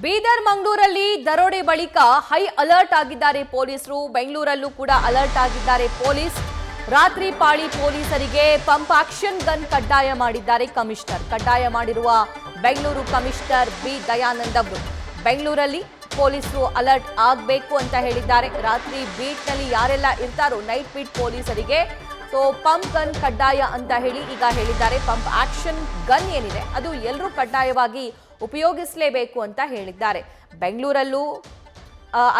ಬೀದರ್ ಮಂಗಳೂರಲ್ಲಿ ದರೋಡೆ ಬಳಿಕ ಹೈ ಅಲರ್ಟ್ ಆಗಿದ್ದಾರೆ ಪೊಲೀಸರು. ಬೆಂಗಳೂರಲ್ಲೂ ಕೂಡ ಅಲರ್ಟ್ ಆಗಿದ್ದಾರೆ ಪೊಲೀಸ್. ರಾತ್ರಿ ಪಾಳಿ ಪೊಲೀಸರಿಗೆ ಪಂಪ್ ಆಕ್ಷನ್ ಗನ್ ಕಡ್ಡಾಯ ಮಾಡಿದ್ದಾರೆ ಕಮಿಷನರ್. ಕಡ್ಡಾಯ ಮಾಡಿರುವ ಬೆಂಗಳೂರು ಕಮಿಷನರ್ ಬಿ ದಯಾನಂದ್ ಅವರು ಬೆಂಗಳೂರಲ್ಲಿ ಪೊಲೀಸರು ಅಲರ್ಟ್ ಆಗಬೇಕು ಅಂತ ಹೇಳಿದ್ದಾರೆ. ರಾತ್ರಿ ಬೀಟ್ನಲ್ಲಿ ಯಾರೆಲ್ಲ ಇರ್ತಾರೋ ನೈಟ್ ಬೀಟ್ ಪೊಲೀಸರಿಗೆ ಪಂಪ್ ಗನ್ ಕಡ್ಡಾಯ ಅಂತ ಹೇಳಿ ಈಗ ಹೇಳಿದ್ದಾರೆ. ಪಂಪ್ ಆಕ್ಷನ್ ಗನ್ ಏನಿದೆ ಅದು ಎಲ್ಲರೂ ಕಡ್ಡಾಯವಾಗಿ ಉಪಯೋಗಿಸಲೇಬೇಕು ಅಂತ ಹೇಳಿದ್ದಾರೆ. ಬೆಂಗಳೂರಲ್ಲೂ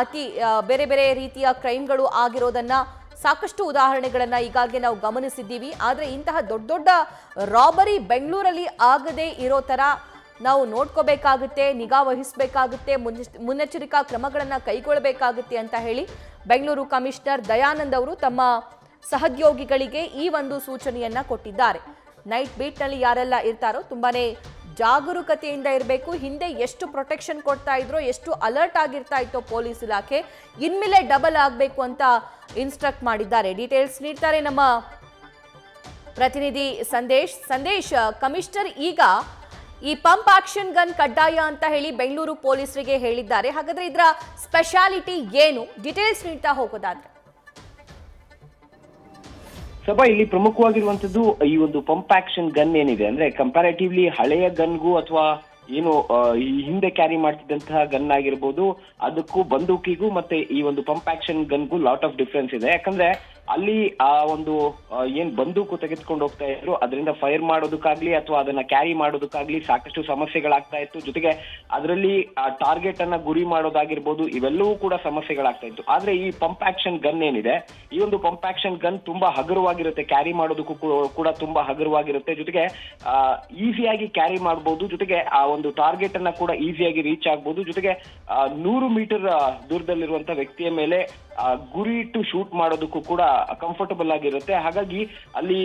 ಅತಿ ಬೇರೆ ಬೇರೆ ರೀತಿಯ ಕ್ರೈಮ್ಗಳು ಆಗಿರೋದನ್ನ ಸಾಕಷ್ಟು ಉದಾಹರಣೆಗಳನ್ನ ಈಗಾಗಲೇ ನಾವು ಗಮನಿಸಿದ್ದೀವಿ. ಆದರೆ ಇಂತಹ ದೊಡ್ಡ ದೊಡ್ಡ ರಾಬರಿ ಬೆಂಗಳೂರಲ್ಲಿ ಆಗದೇ ಇರೋ ತರ ನಾವು ನೋಡ್ಕೋಬೇಕಾಗುತ್ತೆ, ನಿಗಾ ವಹಿಸಬೇಕಾಗುತ್ತೆ, ಮುನ್ನೆಚ್ಚರಿಕಾ ಕ್ರಮಗಳನ್ನು ಕೈಗೊಳ್ಳಬೇಕಾಗುತ್ತೆ ಅಂತ ಹೇಳಿ ಬೆಂಗಳೂರು ಕಮಿಷನರ್ ದಯಾನಂದ್ ಅವರು ತಮ್ಮ ಸಹೋದ್ಯೋಗಿಗಳಿಗೆ ಈ ಒಂದು ಸೂಚನೆಯನ್ನ ಕೊಟ್ಟಿದ್ದಾರೆ. ನೈಟ್ ಬೀಟ್ನಲ್ಲಿ ಯಾರೆಲ್ಲ ಇರ್ತಾರೋ ತುಂಬಾನೇ ಜಾಗರೂಕತೆಯಿಂದ ಇರಬೇಕು. ಹಿಂದೆ ಎಷ್ಟು ಪ್ರೊಟೆಕ್ಷನ್ ಕೊಡ್ತಾ ಇದ್ರೋ, ಎಷ್ಟು ಅಲರ್ಟ್ ಆಗಿರ್ತಾ ಇತ್ತೋ ಪೊಲೀಸ್ ಇಲಾಖೆ, ಇನ್ಮೇಲೆ ಡಬಲ್ ಆಗಬೇಕು ಅಂತ ಇನ್ಸ್ಟ್ರಕ್ಟ್ ಮಾಡಿದ್ದಾರೆ. ಡೀಟೇಲ್ಸ್ ನೀಡ್ತಾರೆ ನಮ್ಮ ಪ್ರತಿನಿಧಿ ಸಂದೇಶ್. ಕಮಿಷನರ್ ಈಗ ಈ ಪಂಪ್ ಆಕ್ಷನ್ ಗನ್ ಕಡ್ಡಾಯ ಅಂತ ಹೇಳಿ ಬೆಂಗಳೂರು ಪೊಲೀಸರಿಗೆ ಹೇಳಿದ್ದಾರೆ. ಹಾಗಾದ್ರೆ ಇದರ ಸ್ಪೆಷಾಲಿಟಿ ಏನು? ಡೀಟೇಲ್ಸ್ ನೀಡ್ತಾ ಹೋಗೋದಾದ್ರೆ ಸಭಾ ಇಲ್ಲಿ ಪ್ರಮುಖವಾಗಿರುವಂತದ್ದು ಈ ಒಂದು ಪಂಪ್ ಆಕ್ಷನ್ ಗನ್ ಏನಿದೆ ಅಂದ್ರೆ ಕಂಪ್ಯಾರಿಟಿವ್ಲಿ ಹಳೆಯ ಗನ್ಗೂ ಅಥವಾ ಏನು ಈ ಹಿಂದೆ ಕ್ಯಾರಿ ಮಾಡ್ತಿದ್ದಂತಹ ಗನ್ ಆಗಿರ್ಬೋದು ಅದಕ್ಕೂ ಬಂದೂಕಿಗೂ ಮತ್ತೆ ಈ ಒಂದು ಪಂಪ್ ಆಕ್ಷನ್ ಗನ್ಗೂ ಲಾಟ್ ಆಫ್ ಡಿಫ್ರೆನ್ಸ್ ಇದೆ. ಯಾಕಂದ್ರೆ ಅಲ್ಲಿ ಆ ಒಂದು ಏನ್ ಬಂದೂಕು ತೆಗೆದುಕೊಂಡು ಹೋಗ್ತಾ ಇದ್ರು ಅದರಿಂದ ಫೈರ್ ಮಾಡೋದಕ್ಕಾಗ್ಲಿ ಅಥವಾ ಅದನ್ನ ಕ್ಯಾರಿ ಮಾಡೋದಕ್ಕಾಗ್ಲಿ ಸಾಕಷ್ಟು ಸಮಸ್ಯೆಗಳಾಗ್ತಾ ಇತ್ತು. ಜೊತೆಗೆ ಅದರಲ್ಲಿ ಟಾರ್ಗೆಟ್ ಅನ್ನ ಗುರಿ ಮಾಡೋದಾಗಿರ್ಬೋದು ಇವೆಲ್ಲವೂ ಕೂಡ ಸಮಸ್ಯೆಗಳಾಗ್ತಾ ಇತ್ತು. ಆದ್ರೆ ಈ ಪಂಪ್ ಆಕ್ಷನ್ ಗನ್ ಏನಿದೆ ಈ ಒಂದು ಪಂಪ್ ಆಕ್ಷನ್ ಗನ್ ತುಂಬಾ ಹಗುರವಾಗಿರುತ್ತೆ, ಕ್ಯಾರಿ ಮಾಡೋದಕ್ಕೂ ಕೂಡ ತುಂಬಾ ಹಗುರವಾಗಿರುತ್ತೆ. ಜೊತೆಗೆ ಈಸಿಯಾಗಿ ಕ್ಯಾರಿ ಮಾಡಬಹುದು. ಜೊತೆಗೆ ಆ ಒಂದು ಟಾರ್ಗೆಟ್ ಅನ್ನ ಕೂಡ ಈಸಿಯಾಗಿ ರೀಚ್ ಆಗ್ಬಹುದು. ಜೊತೆಗೆ 100 ಮೀಟರ್ ದೂರದಲ್ಲಿರುವಂತ ವ್ಯಕ್ತಿಯ ಮೇಲೆ ಗುರಿ ಇಟ್ಟು ಶೂಟ್ ಮಾಡೋದಕ್ಕೂ ಕೂಡ ಕಂಫರ್ಟಬಲ್ ಆಗಿರುತ್ತೆ. ಹಾಗಾಗಿ ಅಲ್ಲಿ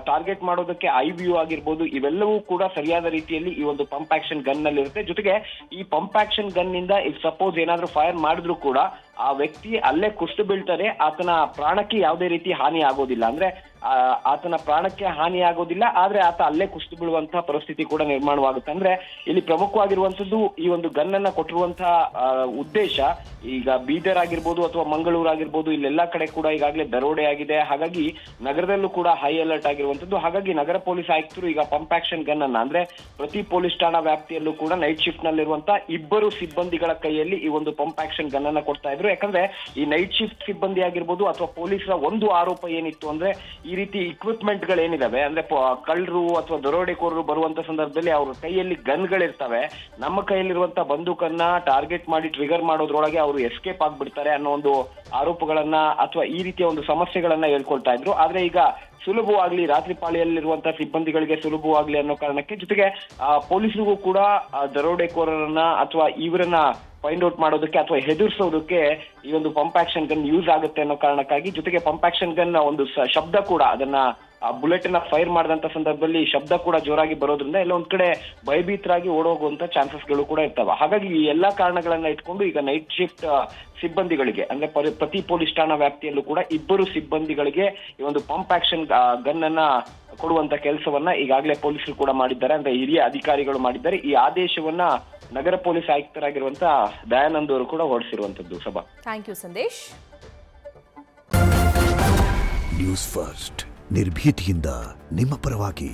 ಟಾರ್ಗೆಟ್ ಮಾಡೋದಕ್ಕೆ ಐ ವ್ಯೂ ಆಗಿರ್ಬೋದು ಇವೆಲ್ಲವೂ ಕೂಡ ಸರಿಯಾದ ರೀತಿಯಲ್ಲಿ ಈ ಒಂದು ಪಂಪ್ ಆಕ್ಷನ್ ಗನ್ ನಲ್ಲಿ ಇರುತ್ತೆ. ಜೊತೆಗೆ ಈ ಪಂಪ್ ಆಕ್ಷನ್ ಗನ್ ನಿಂದ ಇಫ್ ಸಪೋಸ್ ಏನಾದ್ರೂ ಫೈರ್ ಮಾಡಿದ್ರು ಕೂಡ ಆ ವ್ಯಕ್ತಿ ಅಲ್ಲೇ ಕುಸಿದು ಬೀಳ್ತಾರೆ, ಆತನ ಪ್ರಾಣಕ್ಕೆ ಯಾವುದೇ ರೀತಿ ಹಾನಿ ಆಗೋದಿಲ್ಲ. ಅಂದ್ರೆ ಆತನ ಪ್ರಾಣಕ್ಕೆ ಹಾನಿ ಆಗೋದಿಲ್ಲ, ಆದ್ರೆ ಆತ ಅಲ್ಲೇ ಕುಸಿದು ಬೀಳುವಂತಹ ಪರಿಸ್ಥಿತಿ ಕೂಡ ನಿರ್ಮಾಣವಾಗುತ್ತೆ. ಅಂದ್ರೆ ಇಲ್ಲಿ ಪ್ರಮುಖವಾಗಿರುವಂತದ್ದು ಈ ಒಂದು ಗನ್ ಅನ್ನ ಕೊಟ್ಟಿರುವಂತಹ ಉದ್ದೇಶ ಈಗ ಬೀದರ್ ಆಗಿರ್ಬೋದು ಅಥವಾ ಮಂಗಳೂರು ಆಗಿರ್ಬೋದು ಇಲ್ಲೆಲ್ಲಾ ಕಡೆ ಕೂಡ ಈಗಾಗಲೇ ದರೋಡೆ ಆಗಿದೆ. ಹಾಗಾಗಿ ನಗರದಲ್ಲೂ ಕೂಡ ಹೈ ಅಲರ್ಟ್ ಆಗಿರುವಂತದ್ದು. ಹಾಗಾಗಿ ನಗರ ಪೊಲೀಸ್ ಆಯುಕ್ತರು ಈಗ ಪಂಪ್ ಆಕ್ಷನ್ ಗನ್ ಅನ್ನ ಅಂದ್ರೆ ಪ್ರತಿ ಪೊಲೀಸ್ ಠಾಣಾ ವ್ಯಾಪ್ತಿಯಲ್ಲೂ ಕೂಡ ನೈಟ್ ಶಿಫ್ಟ್ ನಲ್ಲಿರುವಂತಹ 2 ಸಿಬ್ಬಂದಿಗಳ ಕೈಯಲ್ಲಿ ಈ ಒಂದು ಪಂಪ್ ಆಕ್ಷನ್ ಗನ್ ಅನ್ನ ಕೊಡ್ತಾ ಇದ್ರು. ಯಾಕಂದ್ರೆ ಈ ನೈಟ್ ಶಿಫ್ಟ್ ಸಿಬ್ಬಂದಿ ಆಗಿರ್ಬೋದು ಅಥವಾ ಪೊಲೀಸರ ಒಂದು ಆರೋಪ ಏನಿತ್ತು ಅಂದ್ರೆ ಈ ರೀತಿ ಇಕ್ವಿಪ್ಮೆಂಟ್ ಗಳೇನಿದಾವೆ ಅಂದ್ರೆ ಕಳ್ಳರು ಅಥವಾ ದರೋಡೆಕೋರರು ಬರುವಂತ ಸಂದರ್ಭದಲ್ಲಿ ಅವ್ರ ಕೈಯಲ್ಲಿ ಗನ್ಗಳಿರ್ತವೆ, ನಮ್ಮ ಕೈಯಲ್ಲಿರುವಂತ ಬಂದೂಕನ್ನ ಟಾರ್ಗೆಟ್ ಮಾಡಿ ಟ್ರಿಗರ್ ಮಾಡೋದ್ರೊಳಗೆ ಅವರು ಎಸ್ಕೇಪ್ ಆಗ್ಬಿಡ್ತಾರೆ ಅನ್ನೋ ಒಂದು ಆರೋಪಗಳನ್ನ ಅಥವಾ ಈ ರೀತಿಯ ಒಂದು ಸಮಸ್ಯೆಗಳನ್ನ ಹೇಳ್ಕೊಳ್ತಾ ಇದ್ರು. ಆದ್ರೆ ಈಗ ಸುಲಭವಾಗ್ಲಿ ರಾತ್ರಿ ಪಾಳಿಯಲ್ಲಿರುವಂತಹ ಸಿಬ್ಬಂದಿಗಳಿಗೆ ಸುಲಭವಾಗ್ಲಿ ಅನ್ನೋ ಕಾರಣಕ್ಕೆ ಜೊತೆಗೆ ಪೊಲೀಸರಿಗೂ ಕೂಡ ದರೋಡೆಕೋರರನ್ನ ಅಥವಾ ಇವರನ್ನ ಫೈಂಡ್ ಔಟ್ ಮಾಡೋದಕ್ಕೆ ಅಥವಾ ಹೆದರ್ಸೋದಕ್ಕೆ ಈ ಒಂದು ಪಂಪ್ ಆಕ್ಷನ್ ಗನ್ ಯೂಸ್ ಆಗುತ್ತೆ ಅನ್ನೋ ಕಾರಣಕ್ಕಾಗಿ ಜೊತೆಗೆ ಪಂಪ್ ಆಕ್ಷನ್ ಗನ್ ಒಂದು ಶಬ್ದ ಕೂಡ ಅದನ್ನ ಬುಲೆಟ್ ಅನ್ನ ಫೈರ್ ಮಾಡಿದಂತ ಸಂದರ್ಭದಲ್ಲಿ ಶಬ್ದ ಕೂಡ ಜೋರಾಗಿ ಬರೋದ್ರಿಂದ ಎಲ್ಲ ಒಂದ್ ಕಡೆ ಭಯಭೀತರಾಗಿ ಓಡೋಗುವಂತ ಚಾನ್ಸಸ್ಗಳು ಕೂಡ ಇರ್ತಾವ. ಹಾಗಾಗಿ ಈ ಎಲ್ಲಾ ಕಾರಣಗಳನ್ನ ಇಟ್ಕೊಂಡು ಈಗ ನೈಟ್ ಶಿಫ್ಟ್ ಸಿಬ್ಬಂದಿಗಳಿಗೆ ಅಂದ್ರೆ ಪ್ರತಿ ಪೊಲೀಸ್ ಠಾಣಾ ವ್ಯಾಪ್ತಿಯಲ್ಲೂ ಕೂಡ 2 ಸಿಬ್ಬಂದಿಗಳಿಗೆ ಈ ಒಂದು ಪಂಪ್ ಆಕ್ಷನ್ ಗನ್ ಅನ್ನ ಕೊಡುವಂತ ಕೆಲಸವನ್ನ ಈಗಾಗಲೇ ಪೊಲೀಸರು ಕೂಡ ಮಾಡಿದ್ದಾರೆ, ಅಂದ್ರೆ ಹಿರಿಯ ಅಧಿಕಾರಿಗಳು ಮಾಡಿದ್ದಾರೆ. ಈ ಆದೇಶವನ್ನ ನಗರ ಪೊಲೀಸ್ ಆಯುಕ್ತರಾಗಿರುವಂತಹ ದಯಾನಂದ್ ಅವರು ಕೂಡ ಹೊರಡಿಸಿರುವಂತದ್ದು. ಸಭಾ, thank you Sandesh. News First ನಿರ್ಭೀತಿಯಿಂದ ನಿಮ್ಮ ಪರವಾಗಿ.